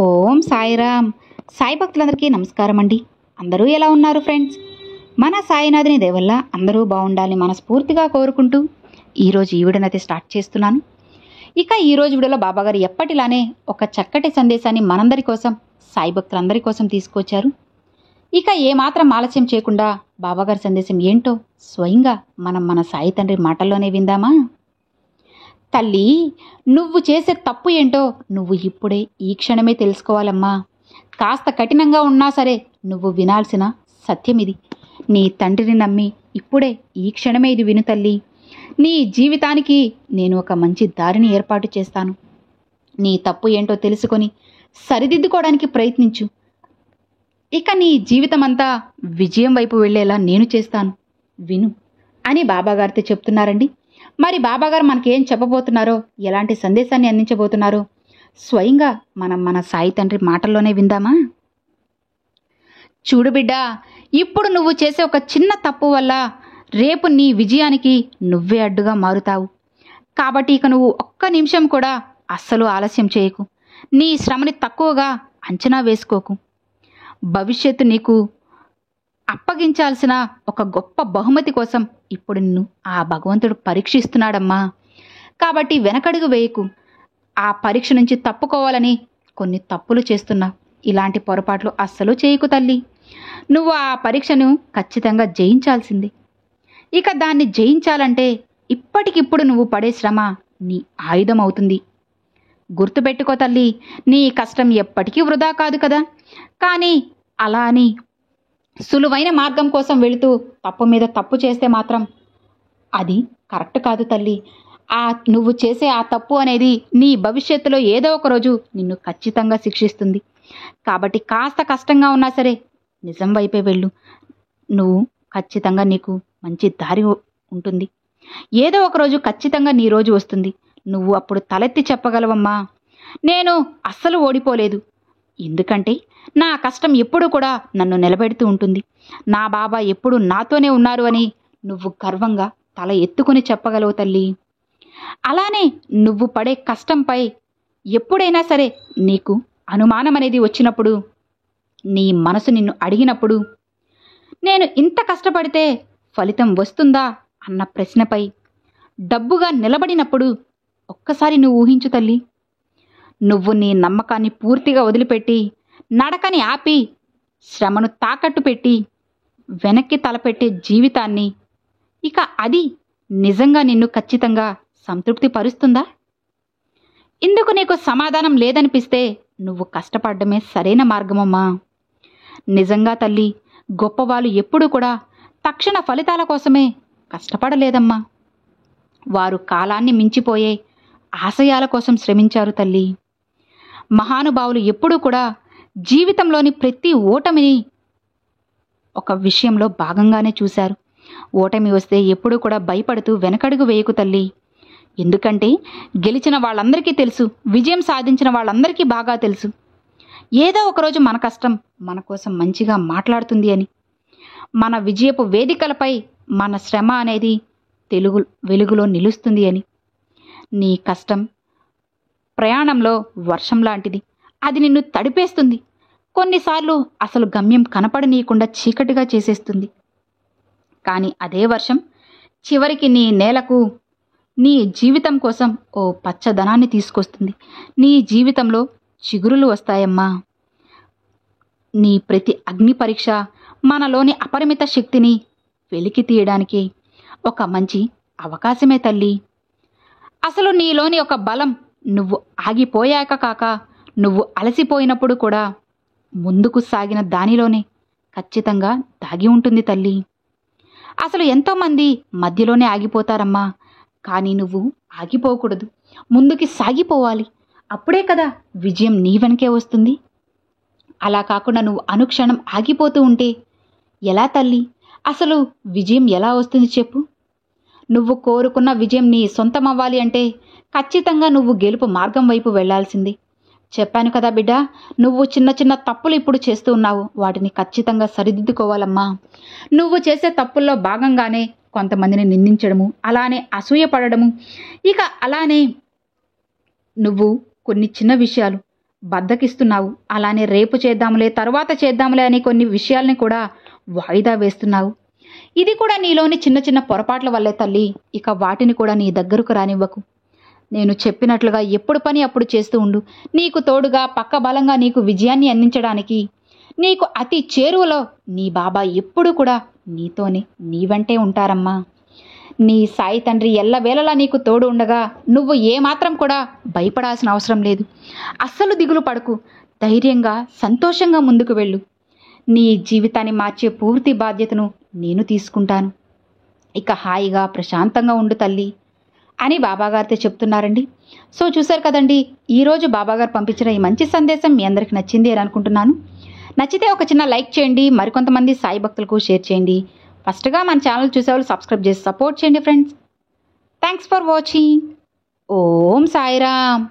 ఓం సాయిరామ్. సాయి భక్తులందరికీ నమస్కారం అండి. అందరూ ఎలా ఉన్నారు ఫ్రెండ్స్? మన సాయినాథుని దయవల్ల అందరూ బాగుండాలని మనస్ఫూర్తిగా కోరుకుంటూ ఈరోజు ఈ వీడియోనైతే స్టార్ట్ చేస్తున్నాను. ఇక ఈరోజు వీడియోలో బాబాగారు ఎప్పటిలానే ఒక చక్కటి సందేశాన్ని మనందరి కోసం, సాయి భక్తులందరి కోసం తీసుకొచ్చారు. ఇక ఏమాత్రం ఆలస్యం చేయకుండా బాబాగారి సందేశం ఏంటో స్వయంగా మన సాయి తండ్రి మాటల్లోనే విందామా? తల్లి, నువ్వు చేసే తప్పు ఏంటో నువ్వు ఇప్పుడే ఈ క్షణమే తెలుసుకోవాలమ్మా. కాస్త కఠినంగా ఉన్నా సరే నువ్వు వినాల్సిన సత్యం ఇది. నీ తండ్రిని నమ్మి ఇప్పుడే ఈ క్షణమే ఇది విను తల్లి. నీ జీవితానికి నేను ఒక మంచి దారిని ఏర్పాటు చేస్తాను. నీ తప్పు ఏంటో తెలుసుకొని సరిదిద్దుకోవడానికి ప్రయత్నించు. ఇక నీ జీవితమంతా విజయం వైపు వెళ్ళేలా నేను చేస్తాను, విను అని బాబాగారితో చెప్తున్నారండి. మరి బాబాగారు మనకేం చెప్పబోతున్నారో, ఎలాంటి సందేశాన్ని అందించబోతున్నారో స్వయంగా మన సాయి తండ్రి మాటల్లోనే విందామా? చూడు బిడ్డా, ఇప్పుడు నువ్వు చేసే ఒక చిన్న తప్పు వల్ల రేపు నీ విజయానికి నువ్వే అడ్డుగా మారుతావు. కాబట్టి ఇక నువ్వు ఒక్క నిమిషం కూడా అస్సలు ఆలస్యం చేయకు. నీ శ్రమని తక్కువగా అంచనా వేసుకోకు. భవిష్యత్తు నీకు అప్పగించాల్సిన ఒక గొప్ప బహుమతి కోసం ఇప్పుడు నిన్ను ఆ భగవంతుడు పరీక్షిస్తున్నాడమ్మా. కాబట్టి వెనకడుగు వేయకు. ఆ పరీక్ష నుంచి తప్పుకోవాలని కొన్ని తప్పులు చేస్తున్నావు. ఇలాంటి పొరపాట్లు అస్సలు చేయకు తల్లి. నువ్వు ఆ పరీక్షను ఖచ్చితంగా జయించాల్సిందే. ఇక దాన్ని జయించాలంటే ఇప్పటికిప్పుడు నువ్వు పడే శ్రమ నీ ఆయుధం అవుతుంది. గుర్తుపెట్టుకో తల్లి, నీ కష్టం ఎప్పటికీ వృధా కాదు కదా. కానీ అలా అని సులువైన మార్గం కోసం వెళుతూ తప్పు మీద తప్పు చేస్తే మాత్రం అది కరెక్ట్ కాదు తల్లి. నువ్వు చేసే ఆ తప్పు అనేది నీ భవిష్యత్తులో ఏదో ఒక రోజు నిన్ను ఖచ్చితంగా శిక్షిస్తుంది. కాబట్టి కాస్త కష్టంగా ఉన్నా సరే నిజం వైపే వెళ్ళు. నువ్వు ఖచ్చితంగా నీకు మంచి దారి ఉంటుంది. ఏదో ఒక రోజు ఖచ్చితంగా నీ రోజు వస్తుంది. నువ్వు అప్పుడు తలెత్తి చెప్పగలవమ్మా, నేను అస్సలు ఓడిపోలేదు. ఎందుకంటే నా కష్టం ఎప్పుడూ కూడా నన్ను నిలబెడుతూ ఉంటుంది. నా బాబా ఎప్పుడు నాతోనే ఉన్నారు అని నువ్వు గర్వంగా తల ఎత్తుకుని చెప్పగలవు తల్లి. అలానే నువ్వు పడే కష్టంపై ఎప్పుడైనా సరే నీకు అనుమానం అనేది వచ్చినప్పుడు, నీ మనసు నిన్ను అడిగినప్పుడు, నేను ఇంత కష్టపడితే ఫలితం వస్తుందా అన్న ప్రశ్నపై డబ్బుగా నిలబడినప్పుడు ఒక్కసారి నువ్వు ఊహించు తల్లి. నువ్వు నీ నమ్మకాన్ని పూర్తిగా వదిలిపెట్టి, నడకని ఆపి, శ్రమను తాకట్టు పెట్టి వెనక్కి తలపెట్టే జీవితాన్ని, ఇక అది నిజంగా నిన్ను ఖచ్చితంగా సంతృప్తి పరుస్తుందా? ఇందుకు నీకు సమాధానం లేదనిపిస్తే నువ్వు కష్టపడడమే సరైన మార్గమమ్మా. నిజంగా తల్లి, గొప్పవాళ్ళు ఎప్పుడూ కూడా తక్షణ ఫలితాల కోసమే కష్టపడలేదమ్మా. వారు కాలాన్ని మించిపోయే ఆశయాల కోసం శ్రమించారు తల్లి. మహానుభావులు ఎప్పుడూ కూడా జీవితంలోని ప్రతి ఓటమిని ఒక విషయంలో భాగంగానే చూశారు. ఓటమి వస్తే ఎప్పుడూ కూడా భయపడుతూ వెనకడుగు వేయకు తల్లి. ఎందుకంటే గెలిచిన వాళ్ళందరికీ తెలుసు, విజయం సాధించిన వాళ్ళందరికీ బాగా తెలుసు, ఏదో ఒకరోజు మన కష్టం మన కోసం మంచిగా మాట్లాడుతుంది అని. మన విజయపు వేదికలపై మన శ్రమ అనేది వెలుగులో నిలుస్తుంది అని. నీ కష్టం ప్రయాణంలో వర్షం లాంటిది. అది నిన్ను తడిపేస్తుంది. కొన్నిసార్లు అసలు గమ్యం కనపడనీయకుండా చీకటిగా చేసేస్తుంది. కానీ అదే వర్షం చివరికి నీ నేలకు, నీ జీవితం కోసం ఓ పచ్చదనాన్ని తీసుకొస్తుంది. నీ జీవితంలో చిగురులు వస్తాయమ్మా. నీ ప్రతి అగ్ని పరీక్ష మనలోని అపరిమిత శక్తిని వెలికి తీయడానికి ఒక మంచి అవకాశమే తల్లి. అసలు నీలోని ఒక బలం నువ్వు ఆగిపోయాక కాక, నువ్వు అలసిపోయినప్పుడు కూడా ముందుకు సాగిన దానిలోనే ఖచ్చితంగా దాగి ఉంటుంది తల్లి. అసలు ఎంతోమంది మధ్యలోనే ఆగిపోతారమ్మా. కానీ నువ్వు ఆగిపోకూడదు, ముందుకి సాగిపోవాలి. అప్పుడే కదా విజయం నీ వెనకే వస్తుంది. అలా కాకుండా నువ్వు అనుక్షణం ఆగిపోతూ ఉంటే ఎలా తల్లి? అసలు విజయం ఎలా వస్తుంది చెప్పు? నువ్వు కోరుకున్న విజయం నీ సొంతం అవ్వాలి అంటే ఖచ్చితంగా నువ్వు గెలుపు మార్గం వైపు వెళ్లాల్సింది. చెప్పాను కదా బిడ్డ, నువ్వు చిన్న చిన్న తప్పులు ఇప్పుడు చేస్తూ ఉన్నావు. వాటిని ఖచ్చితంగా సరిదిద్దుకోవాలమ్మా. నువ్వు చేసే తప్పుల్లో భాగంగానే కొంతమందిని నిందించడము, అలానే అసూయపడము, ఇక అలానే నువ్వు కొన్ని చిన్న విషయాలు బద్దకిస్తున్నావు. అలానే రేపు చేద్దాంలే, తర్వాత చేద్దాంలే అని కొన్ని విషయాల్ని కూడా వాయిదా వేస్తున్నావు. ఇది కూడా నీలోని చిన్న చిన్న పొరపాట్ల వల్లే తల్లి. ఇక వాటిని కూడా నీ దగ్గరకు రానివ్వకు. నేను చెప్పినట్లుగా ఎప్పుడు పని అప్పుడు చేస్తూ ఉండు. నీకు తోడుగా పక్క బలంగా నీకు విజయాన్ని అందించడానికి, నీకు అతి చేరువలో నీ బాబా ఎప్పుడూ కూడా నీతోనే, నీ వెంటే ఉంటారమ్మా. నీ సాయి తండ్రి ఎల్లవేళలా నీకు తోడు ఉండగా నువ్వు ఏమాత్రం కూడా భయపడాల్సిన అవసరం లేదు. అస్సలు దిగులు పడకు. ధైర్యంగా సంతోషంగా ముందుకు వెళ్ళు. నీ జీవితాన్ని మార్చే పూర్తి బాధ్యతను నేను తీసుకుంటాను. ఇక హాయిగా ప్రశాంతంగా ఉండు తల్లి అని బాబాగారితో చెప్తున్నారండి. సో చూశారు కదండి, ఈరోజు బాబాగారు పంపించిన ఈ మంచి సందేశం మీ అందరికి నచ్చింది అని అనుకుంటున్నాను. నచ్చితే ఒక చిన్న లైక్ చేయండి, మరికొంతమంది సాయి భక్తులకు షేర్ చేయండి. ఫస్ట్గా మన ఛానల్ చూసేవాళ్ళు సబ్స్క్రైబ్ చేసి సపోర్ట్ చేయండి friends. Thanks for watching. Om Sairam.